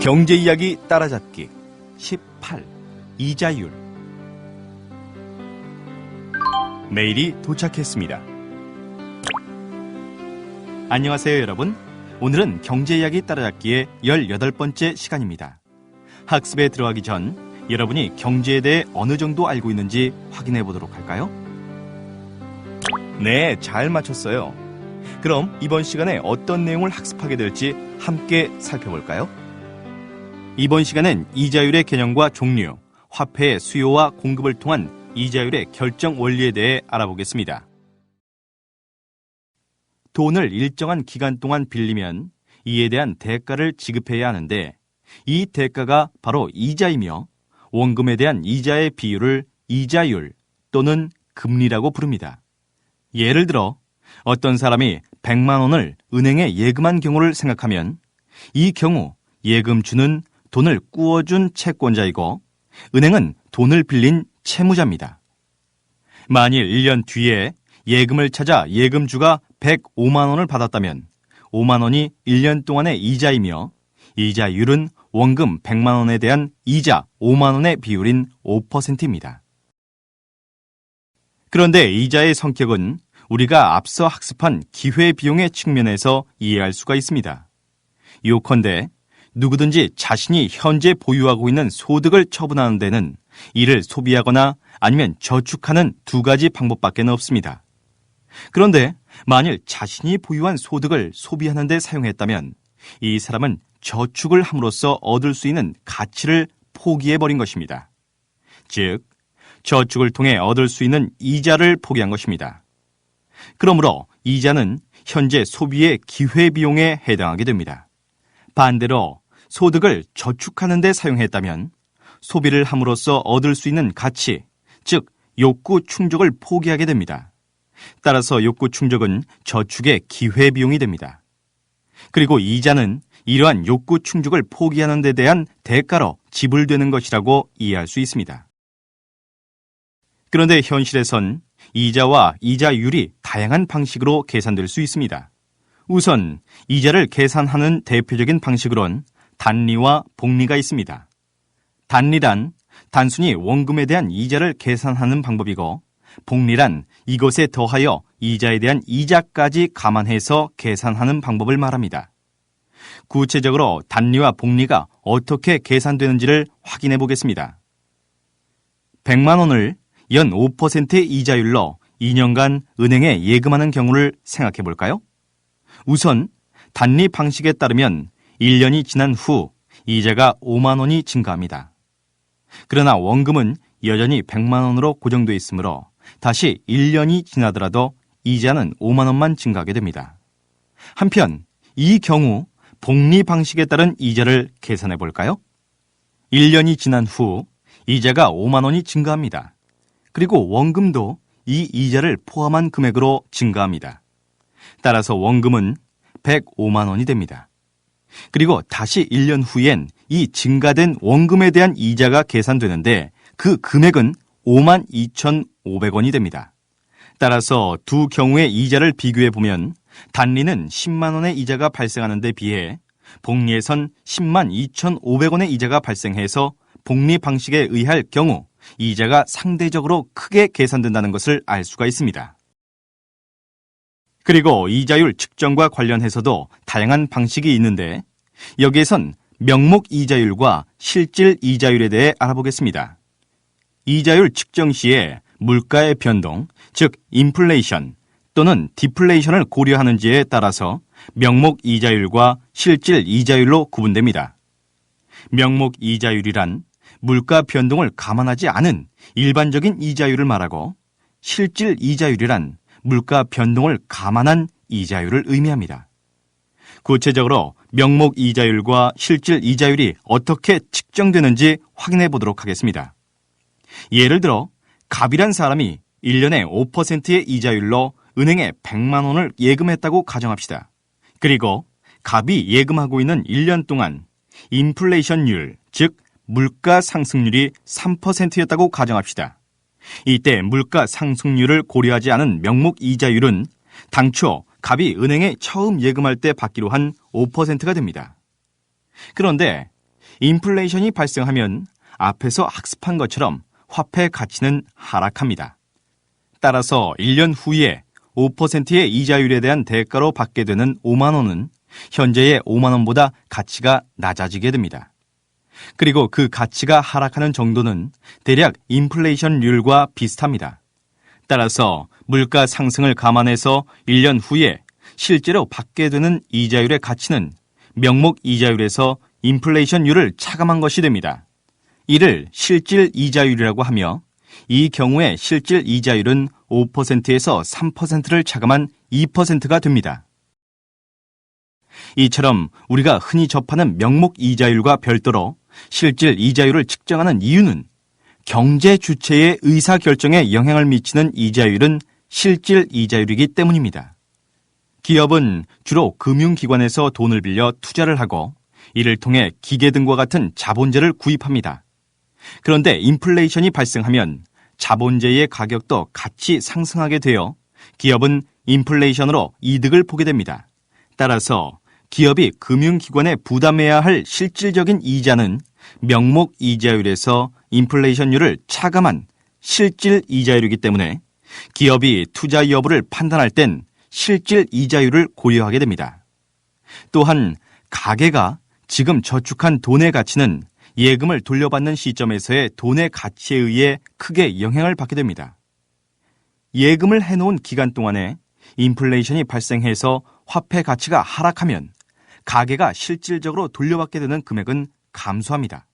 경제 이야기 따라잡기 18. 이자율. 메일이 도착했습니다. 안녕하세요, 여러분. 오늘은 경제 이야기 따라잡기의 18번째 시간입니다. 학습에 들어가기 전 여러분이 경제에 대해 어느 정도 알고 있는지 확인해 보도록 할까요? 네, 잘 맞췄어요. 그럼 이번 시간에 어떤 내용을 학습하게 될지 함께 살펴볼까요? 이번 시간엔 이자율의 개념과 종류, 화폐의 수요와 공급을 통한 이자율의 결정 원리에 대해 알아보겠습니다. 돈을 일정한 기간 동안 빌리면 이에 대한 대가를 지급해야 하는데 이 대가가 바로 이자이며 원금에 대한 이자의 비율을 이자율 또는 금리라고 부릅니다. 예를 들어 어떤 사람이 100만 원을 은행에 예금한 경우를 생각하면 이 경우 예금주는 돈을 꾸어준 채권자이고 은행은 돈을 빌린 채무자입니다. 만일 1년 뒤에 예금을 찾아 예금주가 105만 원을 받았다면 5만 원이 1년 동안의 이자이며 이자율은 원금 100만 원에 대한 이자 5만 원의 비율인 5%입니다. 그런데 이자의 성격은 우리가 앞서 학습한 기회비용의 측면에서 이해할 수가 있습니다. 요컨대 누구든지 자신이 현재 보유하고 있는 소득을 처분하는 데는 이를 소비하거나 아니면 저축하는 두 가지 방법밖에 없습니다. 그런데 만일 자신이 보유한 소득을 소비하는 데 사용했다면 이 사람은 저축을 함으로써 얻을 수 있는 가치를 포기해버린 것입니다. 즉, 저축을 통해 얻을 수 있는 이자를 포기한 것입니다. 그러므로 이자는 현재 소비의 기회비용에 해당하게 됩니다. 반대로 소득을 저축하는 데 사용했다면 소비를 함으로써 얻을 수 있는 가치, 즉 욕구 충족을 포기하게 됩니다. 따라서 욕구 충족은 저축의 기회비용이 됩니다. 그리고 이자는 이러한 욕구 충족을 포기하는 데 대한 대가로 지불되는 것이라고 이해할 수 있습니다. 그런데 현실에선 이자와 이자율이 다양한 방식으로 계산될 수 있습니다. 우선 이자를 계산하는 대표적인 방식으론 단리와 복리가 있습니다. 단리란 단순히 원금에 대한 이자를 계산하는 방법이고 복리란 이것에 더하여 이자에 대한 이자까지 감안해서 계산하는 방법을 말합니다. 구체적으로 단리와 복리가 어떻게 계산되는지를 확인해 보겠습니다. 100만 원을 연 5%의 이자율로 2년간 은행에 예금하는 경우를 생각해 볼까요? 우선 단리 방식에 따르면 1년이 지난 후 이자가 5만 원이 증가합니다. 그러나 원금은 여전히 100만 원으로 고정되어 있으므로 다시 1년이 지나더라도 이자는 5만 원만 증가하게 됩니다. 한편 이 경우 복리 방식에 따른 이자를 계산해 볼까요? 1년이 지난 후 이자가 5만 원이 증가합니다. 그리고 원금도 이 이자를 포함한 금액으로 증가합니다. 따라서 원금은 105만 원이 됩니다. 그리고 다시 1년 후엔 이 증가된 원금에 대한 이자가 계산되는데 그 금액은 52,500원이 됩니다. 따라서 두 경우의 이자를 비교해 보면 단리는 10만 원의 이자가 발생하는 데 비해 복리에선 10만 2,500원의 이자가 발생해서 복리 방식에 의할 경우 이자가 상대적으로 크게 계산된다는 것을 알 수가 있습니다. 그리고 이자율 측정과 관련해서도 다양한 방식이 있는데 여기에선 명목 이자율과 실질 이자율에 대해 알아보겠습니다. 이자율 측정 시에 물가의 변동, 즉 인플레이션 또는 디플레이션을 고려하는지에 따라서 명목 이자율과 실질 이자율로 구분됩니다. 명목 이자율이란 물가 변동을 감안하지 않은 일반적인 이자율을 말하고 실질 이자율이란 물가 변동을 감안한 이자율을 의미합니다. 구체적으로 명목 이자율과 실질 이자율이 어떻게 측정되는지 확인해 보도록 하겠습니다. 예를 들어 갑이란 사람이 1년에 5%의 이자율로 은행에 100만 원을 예금했다고 가정합시다. 그리고 갑이 예금하고 있는 1년 동안 인플레이션율, 즉 물가 상승률이 3%였다고 가정합시다. 이때 물가 상승률을 고려하지 않은 명목 이자율은 당초 갑이 은행에 처음 예금할 때 받기로 한 5%가 됩니다. 그런데 인플레이션이 발생하면 앞에서 학습한 것처럼 화폐 가치는 하락합니다. 따라서 1년 후에 5%의 이자율에 대한 대가로 받게 되는 5만 원은 현재의 5만 원보다 가치가 낮아지게 됩니다. 그리고 그 가치가 하락하는 정도는 대략 인플레이션율과 비슷합니다. 따라서 물가 상승을 감안해서 1년 후에 실제로 받게 되는 이자율의 가치는 명목 이자율에서 인플레이션율을 차감한 것이 됩니다. 이를 실질 이자율이라고 하며 이 경우에 실질 이자율은 5%에서 3%를 차감한 2%가 됩니다. 이처럼 우리가 흔히 접하는 명목 이자율과 별도로 실질 이자율을 측정하는 이유는 경제 주체의 의사결정에 영향을 미치는 이자율은 실질 이자율이기 때문입니다. 기업은 주로 금융기관에서 돈을 빌려 투자를 하고 이를 통해 기계 등과 같은 자본재를 구입합니다. 그런데 인플레이션이 발생하면 자본재의 가격도 같이 상승하게 되어 기업은 인플레이션으로 이득을 보게 됩니다. 따라서 기업이 금융기관에 부담해야 할 실질적인 이자는 명목 이자율에서 인플레이션율을 차감한 실질 이자율이기 때문에 기업이 투자 여부를 판단할 땐 실질 이자율을 고려하게 됩니다. 또한 가계가 지금 저축한 돈의 가치는 예금을 돌려받는 시점에서의 돈의 가치에 의해 크게 영향을 받게 됩니다. 예금을 해놓은 기간 동안에 인플레이션이 발생해서 화폐 가치가 하락하면 가계가 실질적으로 돌려받게 되는 금액은 감소합니다.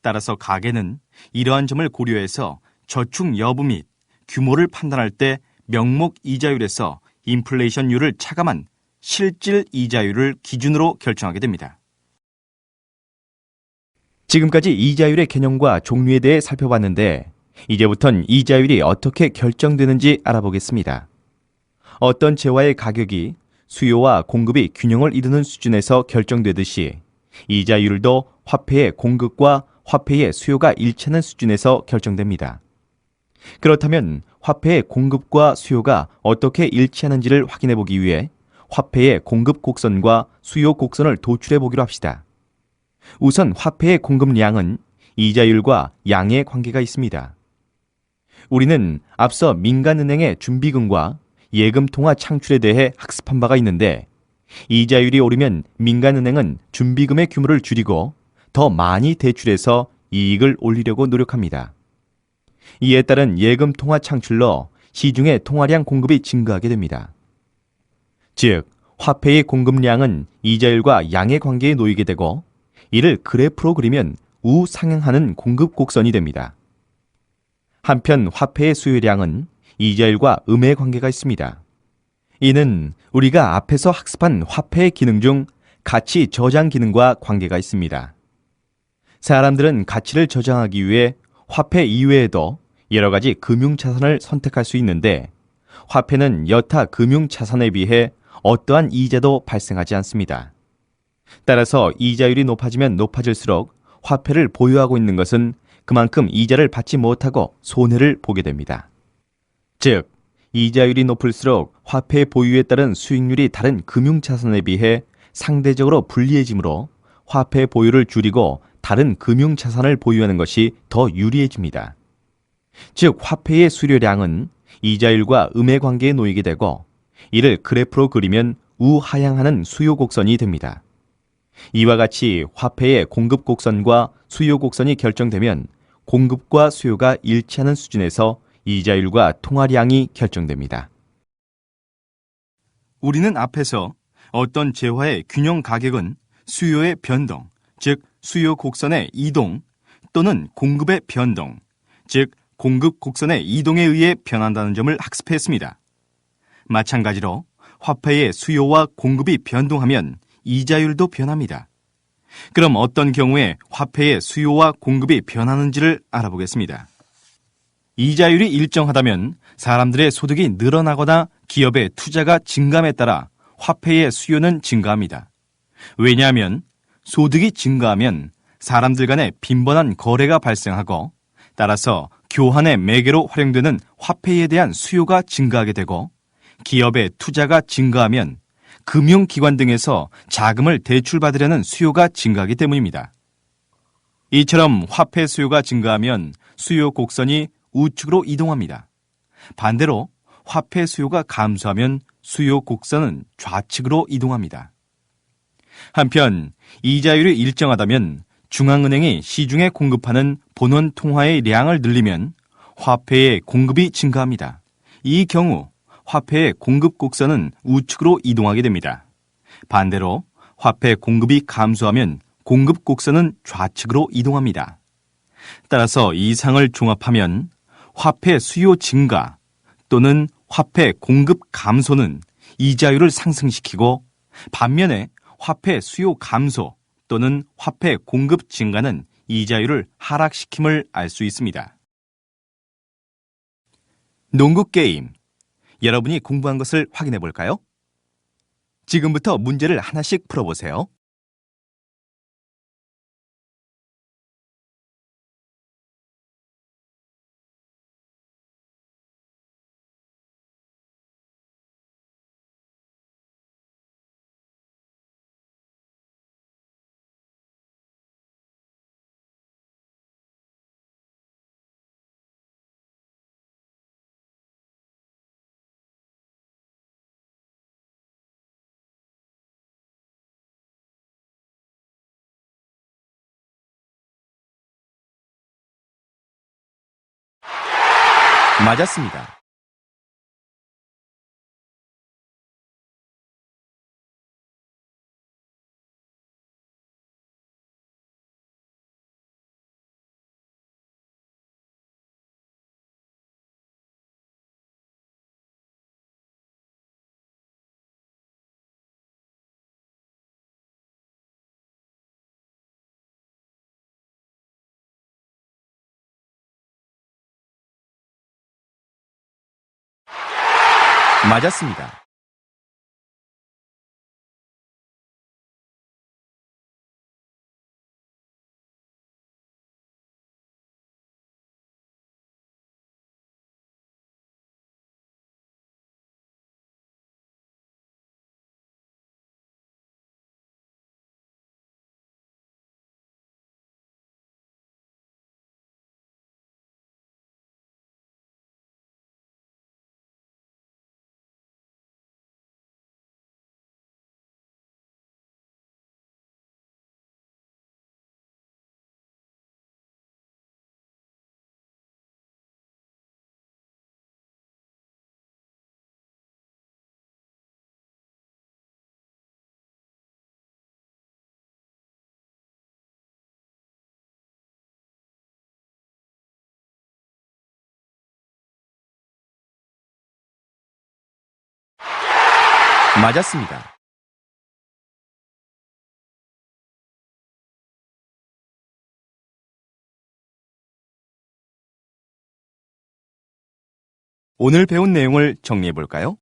따라서 가계는 이러한 점을 고려해서 저축 여부 및 규모를 판단할 때 명목 이자율에서 인플레이션율을 차감한 실질 이자율을 기준으로 결정하게 됩니다. 지금까지 이자율의 개념과 종류에 대해 살펴봤는데 이제부턴 이자율이 어떻게 결정되는지 알아보겠습니다. 어떤 재화의 가격이 수요와 공급이 균형을 이루는 수준에서 결정되듯이 이자율도 화폐의 공급과 화폐의 수요가 일치하는 수준에서 결정됩니다. 그렇다면 화폐의 공급과 수요가 어떻게 일치하는지를 확인해 보기 위해 화폐의 공급 곡선과 수요 곡선을 도출해 보기로 합시다. 우선 화폐의 공급량은 이자율과 양의 관계가 있습니다. 우리는 앞서 민간은행의 준비금과 예금 통화 창출에 대해 학습한 바가 있는데 이자율이 오르면 민간은행은 준비금의 규모를 줄이고 더 많이 대출해서 이익을 올리려고 노력합니다. 이에 따른 예금 통화 창출로 시중의 통화량 공급이 증가하게 됩니다. 즉, 화폐의 공급량은 이자율과 양의 관계에 놓이게 되고 이를 그래프로 그리면 우상향하는 공급 곡선이 됩니다. 한편 화폐의 수요량은 이자율과 음의 관계가 있습니다. 이는 우리가 앞에서 학습한 화폐의 기능 중 가치 저장 기능과 관계가 있습니다. 사람들은 가치를 저장하기 위해 화폐 이외에도 여러 가지 금융자산을 선택할 수 있는데 화폐는 여타 금융자산에 비해 어떠한 이자도 발생하지 않습니다. 따라서 이자율이 높아지면 높아질수록 화폐를 보유하고 있는 것은 그만큼 이자를 받지 못하고 손해를 보게 됩니다. 즉, 이자율이 높을수록 화폐 보유에 따른 수익률이 다른 금융자산에 비해 상대적으로 불리해지므로 화폐 보유를 줄이고 다른 금융자산을 보유하는 것이 더 유리해집니다. 즉, 화폐의 수료량은 이자율과 음의 관계에 놓이게 되고 이를 그래프로 그리면 우하향하는 수요 곡선이 됩니다. 이와 같이 화폐의 공급 곡선과 수요 곡선이 결정되면 공급과 수요가 일치하는 수준에서 이자율과 통화량이 결정됩니다. 우리는 앞에서 어떤 재화의 균형 가격은 수요의 변동, 즉 수요 곡선의 이동 또는 공급의 변동, 즉 공급 곡선의 이동에 의해 변한다는 점을 학습했습니다. 마찬가지로 화폐의 수요와 공급이 변동하면 이자율도 변합니다. 그럼 어떤 경우에 화폐의 수요와 공급이 변하는지를 알아보겠습니다. 이자율이 일정하다면 사람들의 소득이 늘어나거나 기업의 투자가 증감에 따라 화폐의 수요는 증가합니다. 왜냐하면 소득이 증가하면 사람들 간의 빈번한 거래가 발생하고 따라서 교환의 매개로 활용되는 화폐에 대한 수요가 증가하게 되고 기업의 투자가 증가하면 금융기관 등에서 자금을 대출받으려는 수요가 증가하기 때문입니다. 이처럼 화폐 수요가 증가하면 수요 곡선이 우측으로 이동합니다. 반대로 화폐 수요가 감소하면 수요 곡선은 좌측으로 이동합니다. 한편 이자율이 일정하다면 중앙은행이 시중에 공급하는 본원 통화의 량을 늘리면 화폐의 공급이 증가합니다. 이 경우 화폐의 공급 곡선은 우측으로 이동하게 됩니다. 반대로 화폐 공급이 감소하면 공급 곡선은 좌측으로 이동합니다. 따라서 이 상을 종합하면 화폐 수요 증가 또는 화폐 공급 감소는 이자율을 상승시키고 반면에 화폐 수요 감소 또는 화폐 공급 증가는 이자율을 하락시킴을 알 수 있습니다. 농구 게임. 여러분이 공부한 것을 확인해 볼까요? 지금부터 문제를 하나씩 풀어보세요. 맞았습니다. 맞았습니다. 맞았습니다. 오늘 배운 내용을 정리해 볼까요?